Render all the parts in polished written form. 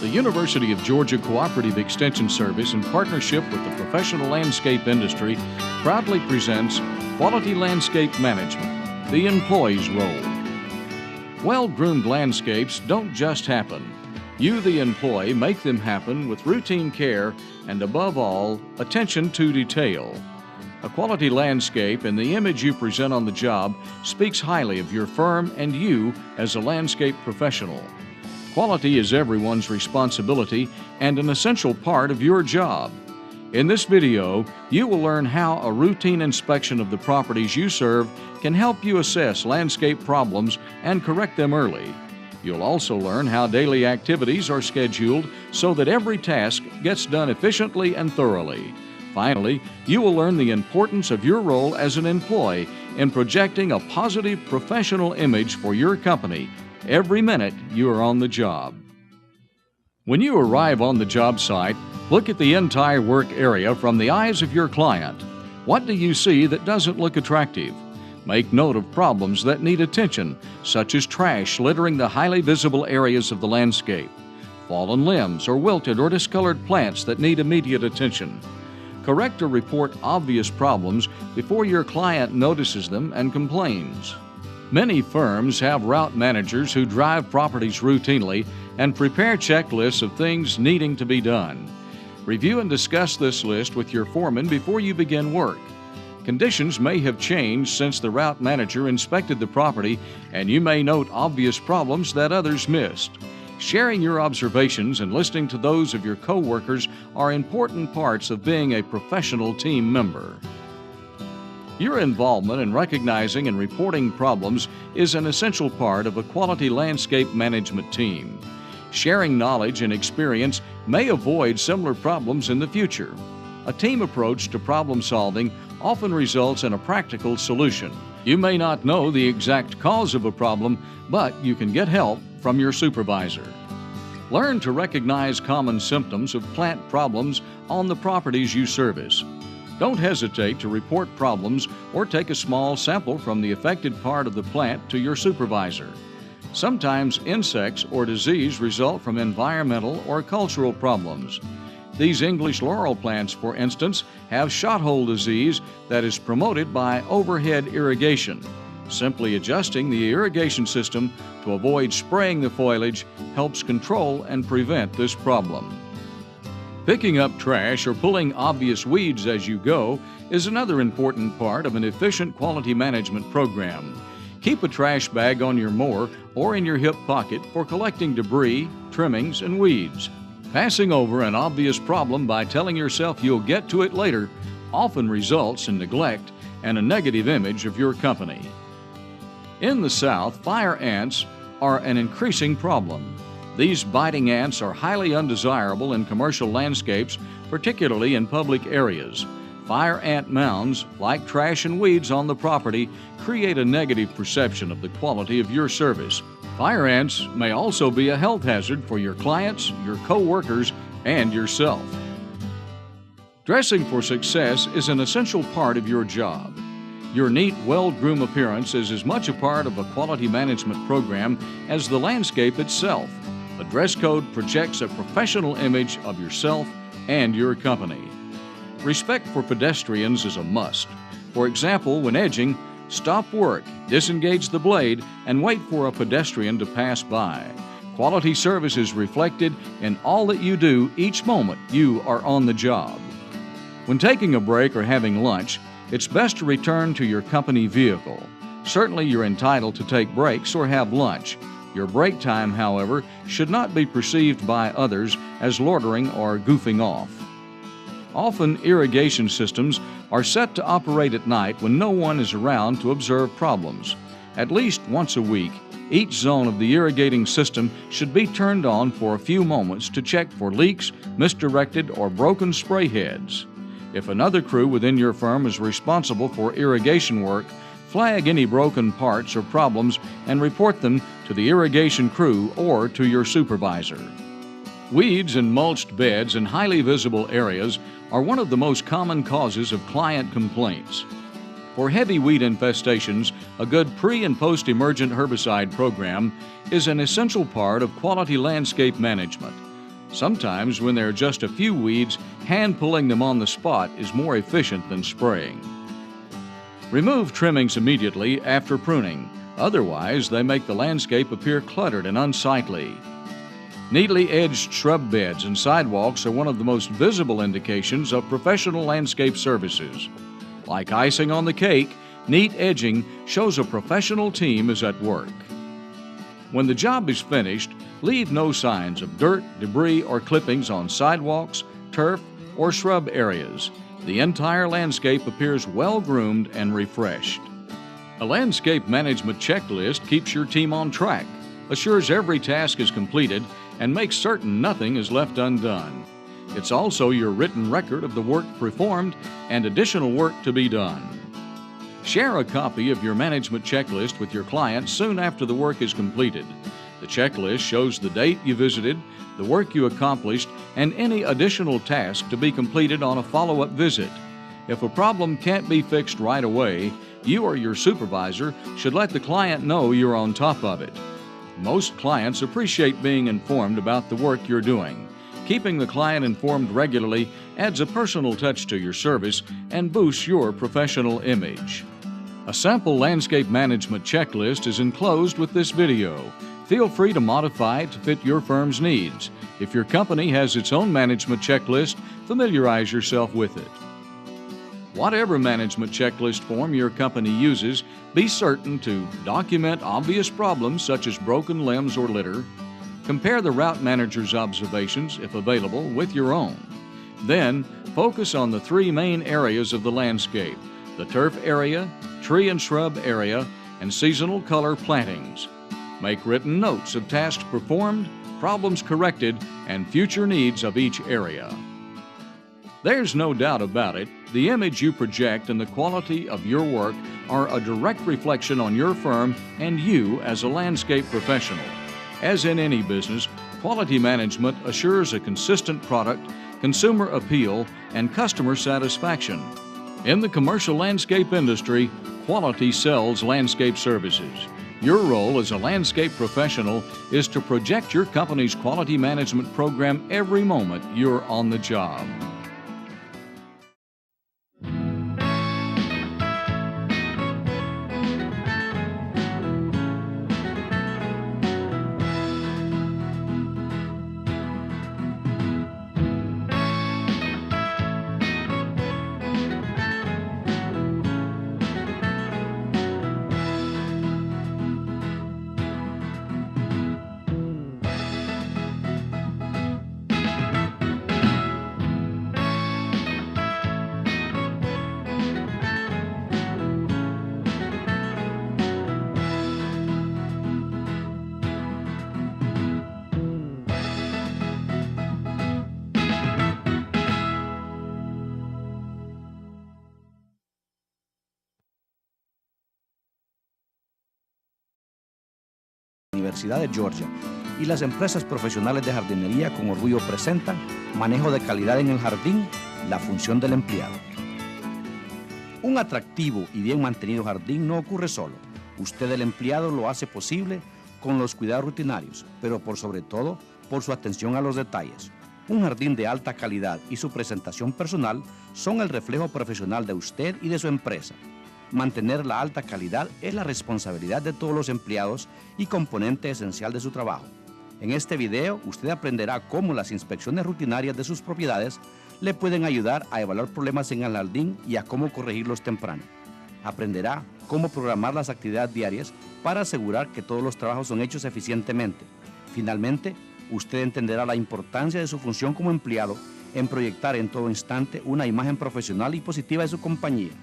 The University of Georgia Cooperative Extension Service, in partnership with the professional landscape industry, proudly presents Quality Landscape Management, the employee's role. Well-groomed landscapes don't just happen. You, the employee, make them happen with routine care and, above all, attention to detail. A quality landscape and the image you present on the job speaks highly of your firm and you as a landscape professional. Quality is everyone's responsibility and an essential part of your job. In this video, you will learn how a routine inspection of the properties you serve can help you assess landscape problems and correct them early. You'll also learn how daily activities are scheduled so that every task gets done efficiently and thoroughly. Finally, you will learn the importance of your role as an employee in projecting a positive professional image for your company every minute you are on the job. When you arrive on the job site, look at the entire work area from the eyes of your client. What do you see that doesn't look attractive? Make note of problems that need attention, such as trash littering the highly visible areas of the landscape, fallen limbs or wilted or discolored plants that need immediate attention. Correct or report obvious problems before your client notices them and complains. Many firms have route managers who drive properties routinely and prepare checklists of things needing to be done. Review and discuss this list with your foreman before you begin work. Conditions may have changed since the route manager inspected the property, and you may note obvious problems that others missed. Sharing your observations and listening to those of your co-workers are important parts of being a professional team member. Your involvement in recognizing and reporting problems is an essential part of a quality landscape management team. Sharing knowledge and experience may avoid similar problems in the future. A team approach to problem solving often results in a practical solution. You may not know the exact cause of a problem, but you can get help from your supervisor. Learn to recognize common symptoms of plant problems on the properties you service. Don't hesitate to report problems or take a small sample from the affected part of the plant to your supervisor. Sometimes insects or disease result from environmental or cultural problems. These English laurel plants, for instance, have shot hole disease that is promoted by overhead irrigation. Simply adjusting the irrigation system to avoid spraying the foliage helps control and prevent this problem. Picking up trash or pulling obvious weeds as you go is another important part of an efficient quality management program. Keep a trash bag on your mower or in your hip pocket for collecting debris, trimmings, and weeds. Passing over an obvious problem by telling yourself you'll get to it later often results in neglect and a negative image of your company. In the South, fire ants are an increasing problem. These biting ants are highly undesirable in commercial landscapes, particularly in public areas. Fire ant mounds, like trash and weeds on the property, create a negative perception of the quality of your service. Fire ants may also be a health hazard for your clients, your co-workers, and yourself. Dressing for success is an essential part of your job. Your neat, well-groomed appearance is as much a part of a quality management program as the landscape itself. A dress code projects a professional image of yourself and your company. Respect for pedestrians is a must. For example, when edging, stop work, disengage the blade, and wait for a pedestrian to pass by. Quality service is reflected in all that you do each moment you are on the job. When taking a break or having lunch, it's best to return to your company vehicle. Certainly you're entitled to take breaks or have lunch. Your break time, however, should not be perceived by others as loitering or goofing off. Often, irrigation systems are set to operate at night when no one is around to observe problems. At least once a week, each zone of the irrigating system should be turned on for a few moments to check for leaks, misdirected, or broken spray heads. If another crew within your firm is responsible for irrigation work, flag any broken parts or problems and report them to the irrigation crew or to your supervisor. Weeds and mulched beds in highly visible areas are one of the most common causes of client complaints. For heavy weed infestations, a good pre- and post-emergent herbicide program is an essential part of quality landscape management. Sometimes, when there are just a few weeds, hand pulling them on the spot is more efficient than spraying. Remove trimmings immediately after pruning. Otherwise, they make the landscape appear cluttered and unsightly. Neatly edged shrub beds and sidewalks are one of the most visible indications of professional landscape services. Like icing on the cake, neat edging shows a professional team is at work. When the job is finished, leave no signs of dirt, debris, or clippings on sidewalks, turf, or shrub areas. The entire landscape appears well-groomed and refreshed. A landscape management checklist keeps your team on track, assures every task is completed, and makes certain nothing is left undone. It's also your written record of the work performed and additional work to be done. Share a copy of your management checklist with your client soon after the work is completed. The checklist shows the date you visited, the work you accomplished, and any additional task to be completed on a follow-up visit. If a problem can't be fixed right away, you or your supervisor should let the client know you're on top of it. Most clients appreciate being informed about the work you're doing. Keeping the client informed regularly adds a personal touch to your service and boosts your professional image. A sample landscape management checklist is enclosed with this video. Feel free to modify it to fit your firm's needs. If your company has its own management checklist, familiarize yourself with it. Whatever management checklist form your company uses, be certain to document obvious problems such as broken limbs or litter. Compare the route manager's observations, if available, with your own. Then, focus on the three main areas of the landscape: the turf area, tree and shrub area, and seasonal color plantings. Make written notes of tasks performed, problems corrected, and future needs of each area. There's no doubt about it, the image you project and the quality of your work are a direct reflection on your firm and you as a landscape professional. As in any business, quality management assures a consistent product, consumer appeal, and customer satisfaction. In the commercial landscape industry, quality sells landscape services. Your role as a landscape professional is to project your company's quality management program every moment you're on the job. Universidad de Georgia y las empresas profesionales de jardinería con orgullo presentan Manejo de calidad en el jardín, la función del empleado. Un atractivo y bien mantenido jardín no ocurre solo. Usted, el empleado, lo hace posible con los cuidados rutinarios, pero por sobre todo por su atención a los detalles. Un jardín de alta calidad y su presentación personal son el reflejo profesional de usted y de su empresa. Mantener la alta calidad es la responsabilidad de todos los empleados y componente esencial de su trabajo. En este video, usted aprenderá cómo las inspecciones rutinarias de sus propiedades le pueden ayudar a evaluar problemas en el jardín y a cómo corregirlos temprano. Aprenderá cómo programar las actividades diarias para asegurar que todos los trabajos son hechos eficientemente. Finalmente, usted entenderá la importancia de su función como empleado en proyectar en todo instante una imagen profesional y positiva de su compañía.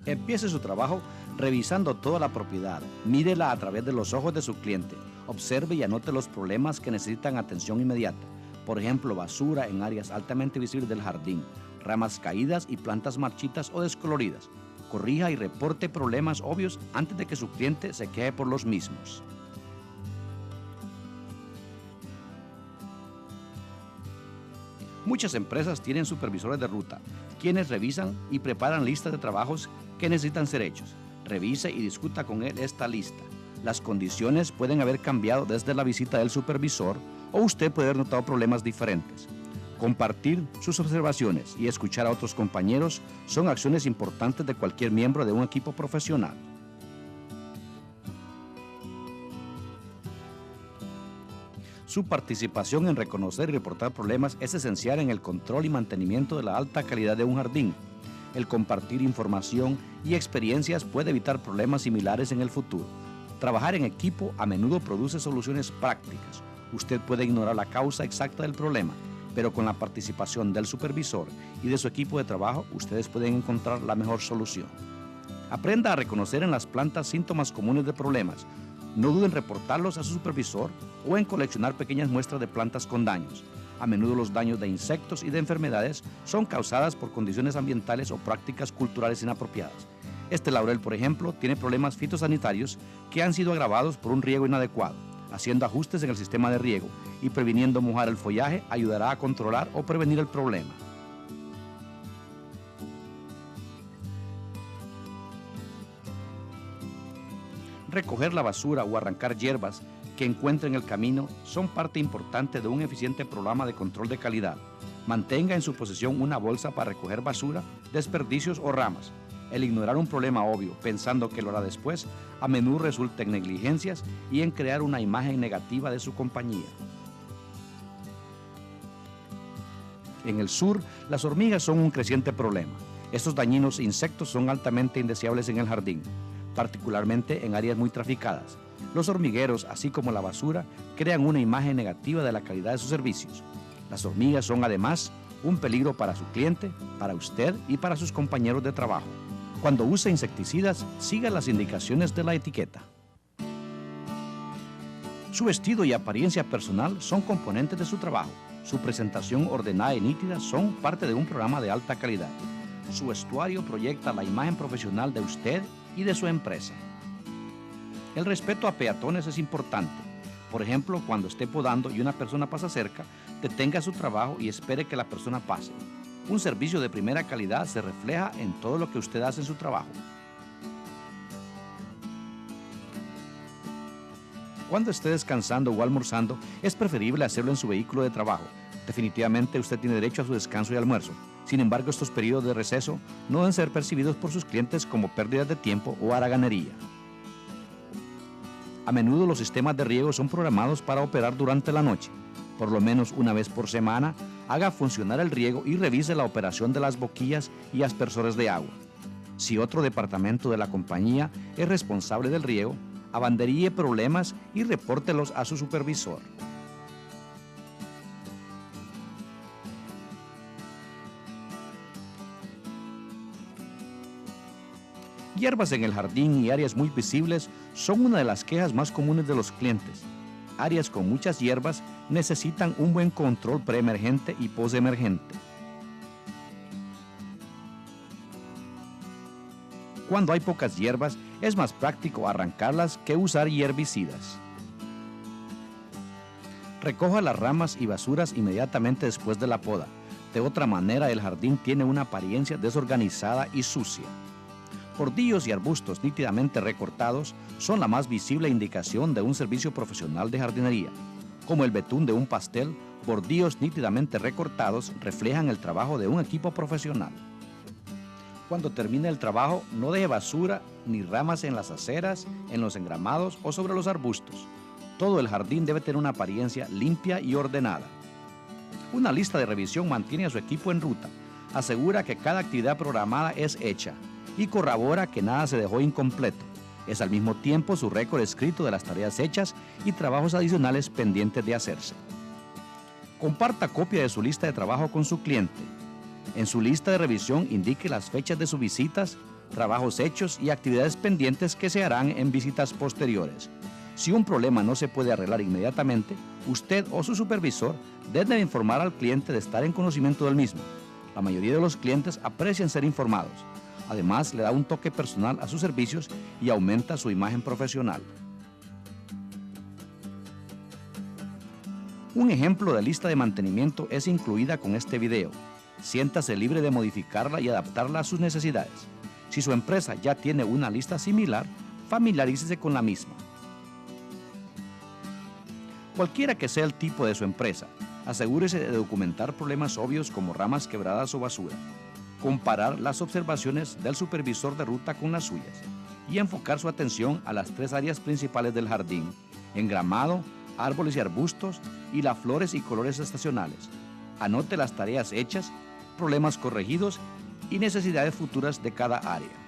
Empiece su trabajo revisando toda la propiedad. Mírela a través de los ojos de su cliente. Observe y anote los problemas que necesitan atención inmediata. Por ejemplo, basura en áreas altamente visibles del jardín, ramas caídas y plantas marchitas o descoloridas. Corrija y reporte problemas obvios antes de que su cliente se queje por los mismos. Muchas empresas tienen supervisores de ruta, quienes revisan y preparan listas de trabajos que necesitan ser hechos. Revise y discuta con él esta lista. Las condiciones pueden haber cambiado desde la visita del supervisor o usted puede haber notado problemas diferentes. Compartir sus observaciones y escuchar a otros compañeros son acciones importantes de cualquier miembro de un equipo profesional. Su participación en reconocer y reportar problemas es esencial en el control y mantenimiento de la alta calidad de un jardín. El compartir información y experiencias puede evitar problemas similares en el futuro. Trabajar en equipo a menudo produce soluciones prácticas. Usted puede ignorar la causa exacta del problema, pero con la participación del supervisor y de su equipo de trabajo, ustedes pueden encontrar la mejor solución. Aprenda a reconocer en las plantas síntomas comunes de problemas. No duden en reportarlos a su supervisor o en coleccionar pequeñas muestras de plantas con daños. A menudo los daños de insectos y de enfermedades son causadas por condiciones ambientales o prácticas culturales inapropiadas. Este laurel, por ejemplo, tiene problemas fitosanitarios que han sido agravados por un riego inadecuado. Haciendo ajustes en el sistema de riego y previniendo mojar el follaje ayudará a controlar o prevenir el problema. Recoger la basura o arrancar hierbas que encuentre en el camino son parte importante de un eficiente programa de control de calidad. Mantenga en su posesión una bolsa para recoger basura, desperdicios o ramas. El ignorar un problema obvio pensando que lo hará después a menudo resulta en negligencias y en crear una imagen negativa de su compañía. En el sur, las hormigas son un creciente problema. Estos dañinos insectos son altamente indeseables en el jardín, particularmente en áreas muy traficadas. Los hormigueros, así como la basura, crean una imagen negativa de la calidad de sus servicios. Las hormigas son además un peligro para su cliente, para usted y para sus compañeros de trabajo. Cuando use insecticidas, siga las indicaciones de la etiqueta. Su vestido y apariencia personal son componentes de su trabajo. Su presentación ordenada y nítida son parte de un programa de alta calidad. Su vestuario proyecta la imagen profesional de usted y de su empresa. El respeto a peatones es importante. Por ejemplo, cuando esté podando y una persona pasa cerca, detenga su trabajo y espere que la persona pase. Un servicio de primera calidad se refleja en todo lo que usted hace en su trabajo. Cuando esté descansando o almorzando, es preferible hacerlo en su vehículo de trabajo. Definitivamente usted tiene derecho a su descanso y almuerzo. Sin embargo, estos periodos de receso no deben ser percibidos por sus clientes como pérdidas de tiempo o haraganería. A menudo los sistemas de riego son programados para operar durante la noche. Por lo menos una vez por semana, haga funcionar el riego y revise la operación de las boquillas y aspersores de agua. Si otro departamento de la compañía es responsable del riego, abanderíe problemas y repórtelos a su supervisor. Hierbas en el jardín y áreas muy visibles son una de las quejas más comunes de los clientes. Áreas con muchas hierbas necesitan un buen control preemergente y postemergente. Cuando hay pocas hierbas, es más práctico arrancarlas que usar herbicidas. Recoja las ramas y basuras inmediatamente después de la poda. De otra manera, el jardín tiene una apariencia desorganizada y sucia. Bordillos y arbustos nítidamente recortados son la más visible indicación de un servicio profesional de jardinería. Como el betún de un pastel, bordillos nítidamente recortados reflejan el trabajo de un equipo profesional. Cuando termine el trabajo, no deje basura ni ramas en las aceras, en los engramados o sobre los arbustos. Todo el jardín debe tener una apariencia limpia y ordenada. Una lista de revisión mantiene a su equipo en ruta, asegura que cada actividad programada es hecha y corrobora que nada se dejó incompleto. Es al mismo tiempo su récord escrito de las tareas hechas y trabajos adicionales pendientes de hacerse. Comparta copia de su lista de trabajo con su cliente. En su lista de revisión indique las fechas de sus visitas, trabajos hechos y actividades pendientes que se harán en visitas posteriores. Si un problema no se puede arreglar inmediatamente, usted o su supervisor debe informar al cliente de estar en conocimiento del mismo. La mayoría de los clientes aprecian ser informados. Además, le da un toque personal a sus servicios y aumenta su imagen profesional. Un ejemplo de lista de mantenimiento es incluida con este video. Siéntase libre de modificarla y adaptarla a sus necesidades. Si su empresa ya tiene una lista similar, familiarícese con la misma. Cualquiera que sea el tipo de su empresa, asegúrese de documentar problemas obvios como ramas quebradas o basura, comparar las observaciones del supervisor de ruta con las suyas y enfocar su atención a las 3 áreas principales del jardín: engramado, árboles y arbustos y las flores y colores estacionales. Anote las tareas hechas, problemas corregidos y necesidades futuras de cada área.